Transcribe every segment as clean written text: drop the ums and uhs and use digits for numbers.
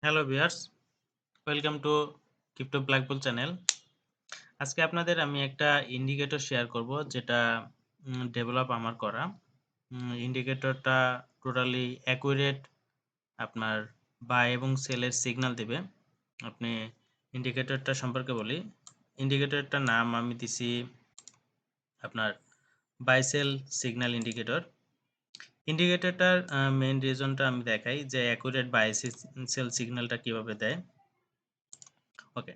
Hello viewers, welcome to crypto blackball channel. আজকে আপনাদের আমি একটা ইন্ডিকেটর শেয়ার করব যেটা ডেভেলপ আমার করা। ইন্ডিকেটরটা টোটালি অ্যাকুরেট আপনার বাই এবং সেলের সিগন্যাল দিবে। আপনি ইন্ডিকেটরটা সম্পর্কে বলি। ইন্ডিকেটরটার নাম আমি দিছি আপনার বাই সেল সিগন্যাল ইন্ডিকেটর। ইন্ডিকেটরটার মেইন রিজনটা আমি দেখাই যে অ্যাকুরেট বাই সেল সিগন্যালটা কিভাবে দেয়। ওকে।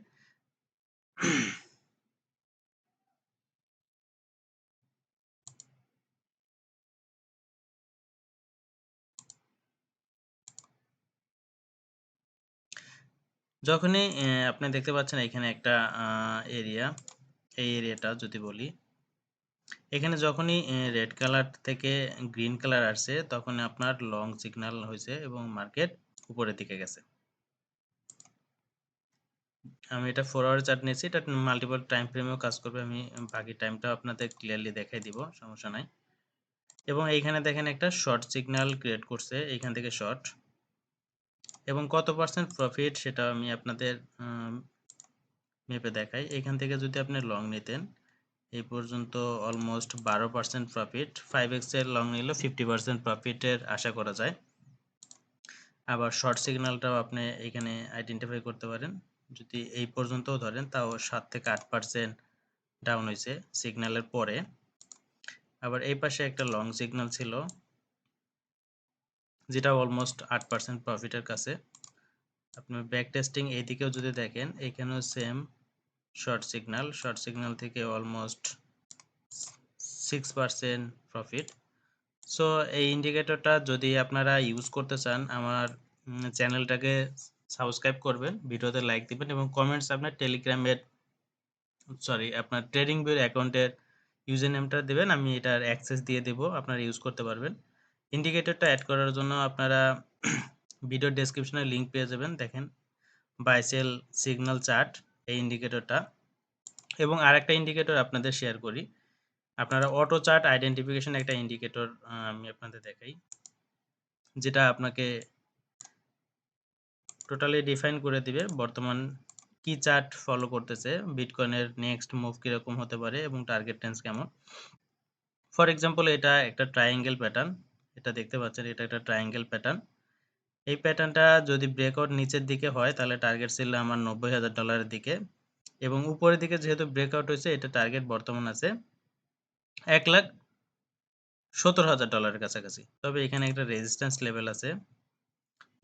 যখনই আপনি দেখতে পাচ্ছেন এখানে একটা এরিয়া, এই এরিয়াটা যদি বলি, এখানে যখনই রেড কালার থেকে গ্রিন কালার আসছে তখন আপনার লং সিগন্যাল হয়েছে এবং মার্কেট উপরের দিকে গেছে। আমি এটা 4 আওয়ার চার্ট নিয়েছি, এটা মাল্টিপল টাইম ফ্রেমেও কাজ করবে। আমি বাকি টাইমটা আপনাদের ক্লিয়ারলি দেখাই দিব, সমস্যা নাই। এবং এইখানে দেখেন একটা শর্ট সিগন্যাল ক্রিয়েট করছে, এইখান থেকে শর্ট, এবং কত পার্সেন্ট প্রফিট সেটা আমি আপনাদের মেপে দেখাই। এখান থেকে যদি আপনি লং নিতেন এই পর্যন্ত অলমোস্ট 12% প্রফিট, 5x এর লং নিলে 50% প্রফিটের আশা করা যায়। আবার শর্ট সিগন্যালটাও আপনি এখানে আইডেন্টিফাই করতে পারেন। যদি এই পর্যন্তও ধরেন তাও 7 থেকে 8% ডাউন হয়েছে সিগন্যালের পরে। আবার এই পাশে একটা লং সিগন্যাল ছিল যেটা অলমোস্ট 8% প্রফিটের কাছে। আপনি ব্যাক টেস্টিং এইদিকেও যদি দেখেন এখানেও সেম শর্ট সিগন্যাল থেকে অলমোস্ট 6% প্রফিট। সো এই ইন্ডিকেটরটা যদি আপনারা ইউজ করতে চান আমার চ্যানেলটাকে সাবস্ক্রাইব করবেন, ভিডিওতে লাইক দিবেন এবং কমেন্টস আপনার টেলিগ্রামের আপনার ট্রেডিং ভিউর অ্যাকাউন্টের ইউজার নেমটা দেবেন, আমি এটার অ্যাক্সেস দিয়ে দেবো, আপনারা ইউজ করতে পারবেন। ইন্ডিকেটরটা অ্যাড করার জন্য আপনারা ভিডিও ডেসক্রিপশনে লিঙ্ক পেয়ে যাবেন, দেখেন বাই সেল সিগন্যাল চার্ট এই ইন্ডিকেটরটা। এবং আরেকটা ইন্ডিকেটর আপনাদের শেয়ার করি, আপনারা অটো চার্ট আইডেন্টিফিকেশন একটা ইন্ডিকেটর আমি আপনাদের দেখাই, যেটা আপনাকে টোটালি ডিফাইন করে দিবে বর্তমান কি চার্ট ফলো করতেছে, বিটকয়েনের নেক্সট মুভ কীরকম হতে পারে এবং টার্গেট রেঞ্জ কেমন। ফর এক্সাম্পল এটা একটা ট্রায়াঙ্গেল প্যাটার্ন, এটা দেখতে পাচ্ছেন, এটা একটা ট্রায়াঙ্গেল প্যাটার্ন। এই প্যাটার্নটা যদি ব্রেকআউট নিচের দিকে হয় তাহলে টার্গেট ছিল আমার $90,000 দিকে, এবং উপরের দিকে যেহেতু ব্রেকআউট হয়েছে এটা টার্গেট বর্তমান আছে $1,70,000 কাছাকাছি। তবে এখানে একটা রেজিস্ট্যান্স লেভেল আছে,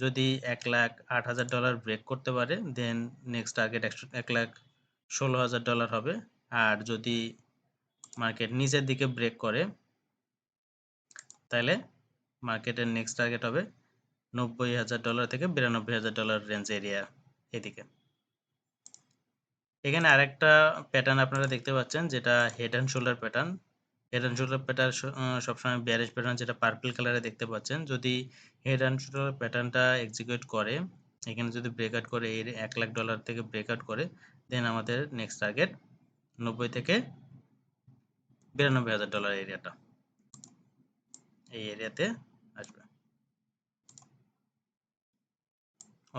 যদি $1,08,000 ব্রেক করতে পারে দেন নেক্সট টার্গেট $1,16,000 হবে। আর যদি মার্কেট নিচের দিকে ব্রেক করে তাহলে মার্কেটের নেক্সট টার্গেট হবে $90,000 থেকে $92,000 রেঞ্জ এরিয়া এদিকে। এখানে আরেকটা প্যাটার্ন আপনারা দেখতে পাচ্ছেন যেটা head and shoulder pattern. Head and shoulder pattern সবসময় বিয়ারিশ প্যাটার্ন, যেটা পার্পল কালারে দেখতে পাচ্ছেন। যদি হেড অ্যান্ড শোল্ডার প্যাটার্নটা এক্সিকিউট করে, এখানে যদি ব্রেকআউট করে, এই $1,00,000 থেকে ব্রেকআউট করে, দেন আমাদের নেক্সট টার্গেট 90 থেকে $92,000 এরিয়াটা, এই এরিয়াতে আসবে।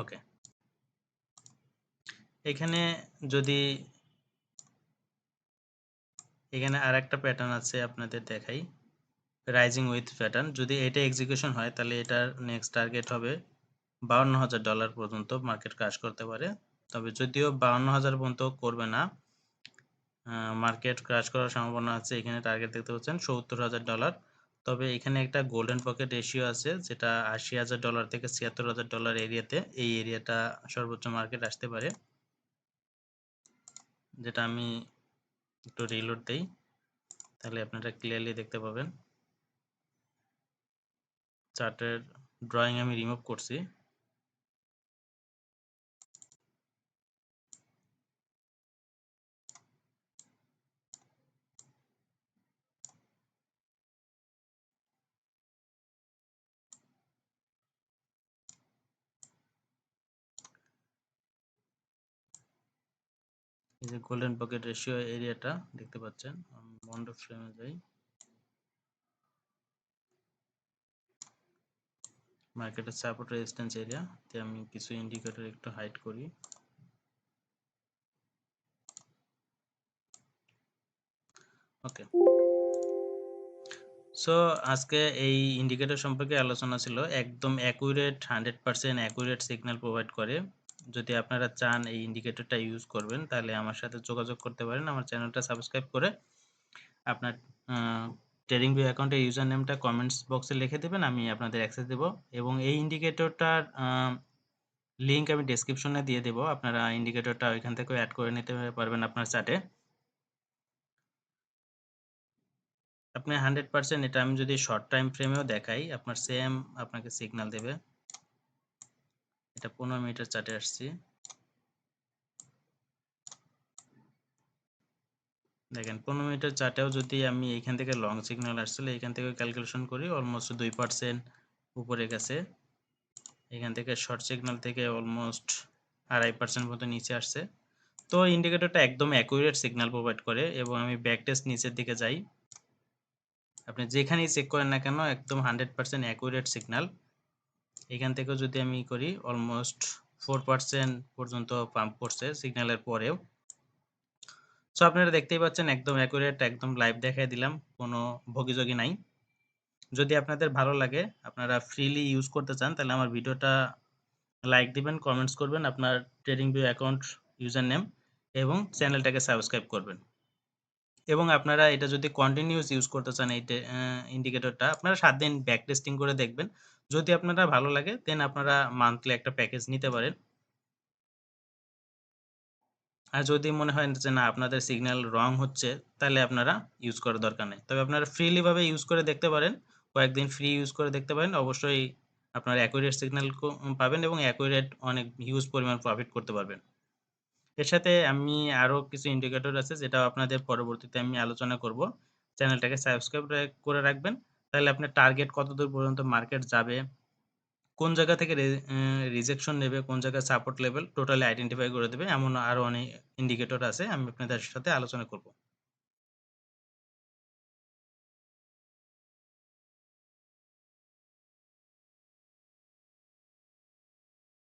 ওকে, এখানে যদি এখানে আরেকটা প্যাটার্ন আছে আপনাদের দেখাই, রাইজিং উইথ প্যাটার্ন। যদি এটা এক্সিকিউশন হয় তাহলে এটার নেক্সট টার্গেট হবে $52,000 পর্যন্ত মার্কেট ক্রাশ করতে পারে। তবে যদিও 52,000 পর্যন্ত করবে না, মার্কেট ক্রাশ করার সম্ভাবনা আছে। এখানে টার্গেট দেখতে পাচ্ছেন $70,000। তবে এখানে একটা গোল্ডেন পকেট রেশিও আছে যেটা $80,000 থেকে $76,000 এরিয়াতে, এই এরিয়াটা সর্বোচ্চ মার্কেট আসতে পারে, যেটা আমি একটু রিলোড দেই তাহলে আপনারা ক্লিয়ারলি দেখতে পাবেন। চার্টের ড্রয়িং আমি রিমুভ করছি। এই যে গোল্ডেন পকেট রেশিও এরিয়াটা দেখতে পাচ্ছেন, আমি বন্ড ফ্রেমে যাই। মার্কেটের সাপোর্ট রেজিস্ট্যান্স এরিয়া তে আমি কিছু ইন্ডিকেটর একটু হাইড করি। ওকে, সো আজকে এই ইন্ডিকেটর সম্পর্কে আলোচনা ছিল। একদম অ্যাকুরেট 100% অ্যাকুরেট সিগন্যাল প্রোভাইড করে। যদি আপনারা চান এই ইন্ডিকেটরটা ইউজ করবেন তাহলে আমার সাথে যোগাযোগ করতে পারেন। আমার চ্যানেলটা সাবস্ক্রাইব করে আপনার ট্রেডিং ভিউ অ্যাকাউন্টের ইউজার নেমটা কমেন্টস বক্সে লিখে দেবেন, আমি আপনাদের অ্যাক্সেস দেব। এবং এই ইন্ডিকেটরটার লিঙ্ক আমি ডেসক্রিপশনে দিয়ে দেবো, আপনারা ইন্ডিকেটরটা ওইখান থেকেও অ্যাড করে নিতে পারবেন আপনার চার্টে। আপনি 100% এটা আমি যদি শর্ট টাইম ফ্রেমেও দেখাই আপনার সেম আপনাকে সিগন্যাল দেবে। এটা 15 মিনিটের চার্টে আসছি, দেখেন 15 মিনিটের চার্টেও যদি আমি এইখান থেকে লং সিগন্যাল আসছিল এইখান থেকে ক্যালকুলেশন করি অলমোস্ট 2% উপরে গেছে। এখান থেকে শর্ট সিগন্যাল থেকে অলমোস্ট 2.5% মতো নিচে আসছে। তো ইন্ডিকেটরটা একদম অ্যাকুরেট সিগন্যাল প্রোভাইড করে। এবং আমি ব্যাক টেস্ট নিচের দিকে যাই, আপনি যেখানেই চেক করেন না কেন একদম 100% অ্যাকুরেট সিগন্যাল। এখান থেকেও যদি আমি করি অলমোস্ট 4% পর্যন্ত পাম্প করছে সিগন্যালের পরেও। সো আপনারা দেখতেই পাচ্ছেন একদম অ্যাকুরেট, একদম লাইভ দেখাই দিলাম, কোনো ভগিযোগী নাই। যদি আপনাদের ভালো লাগে, আপনারা ফ্রিলি ইউজ করতে চান, তাহলে আমার ভিডিওটা লাইক দিবেন, কমেন্টস করবেন আপনার trading view account user name এবং চ্যানেলটাকে সাবস্ক্রাইব করবেন। এবং আপনারা এটা যদি কন্টিনিউস ইউজ করতে চান এই ইন্ডিকেটরটা, আপনারা 7 দিন ব্যাক টেস্টিং করে দেখবেন। যদি আপনারা ভালো লাগে দেন আপনারা মান্থলি একটা প্যাকেজ নিতে পারেন। আর যদি মনে হয় যে না আপনাদের সিগন্যাল রং হচ্ছে, তাহলে আপনারা ইউজ করার দরকার নেই। তবে আপনারা ফ্রিলি ভাবে ইউজ করে দেখতে পারেন, কয়েকদিন ফ্রি ইউজ করে দেখতে পারেন, অবশ্যই আপনারা অ্যাকুরেট সিগন্যাল পাবেন এবং অ্যাকুরেট অনেক হিউজ পরিমাণ প্রফিট করতে পারবেন। এর সাথে আমি আরও কিছু ইন্ডিকেটর আছে যেটা আপনাদের পরবর্তীতে আমি আলোচনা করব। চ্যানেলটাকে সাবস্ক্রাইব করে রাখবেন, তাহলে আপনার টার্গেট কতদূর পর্যন্ত মার্কেট যাবে, কোন জায়গা থেকে রিজেকশন নেবে, কোন জায়গায় সাপোর্ট লেভেল টোটালি আইডেন্টিফাই করে দেবে, এমন আরও অনেক ইন্ডিকেটর আছে, আমি আপনাদের সাথে আলোচনা করব।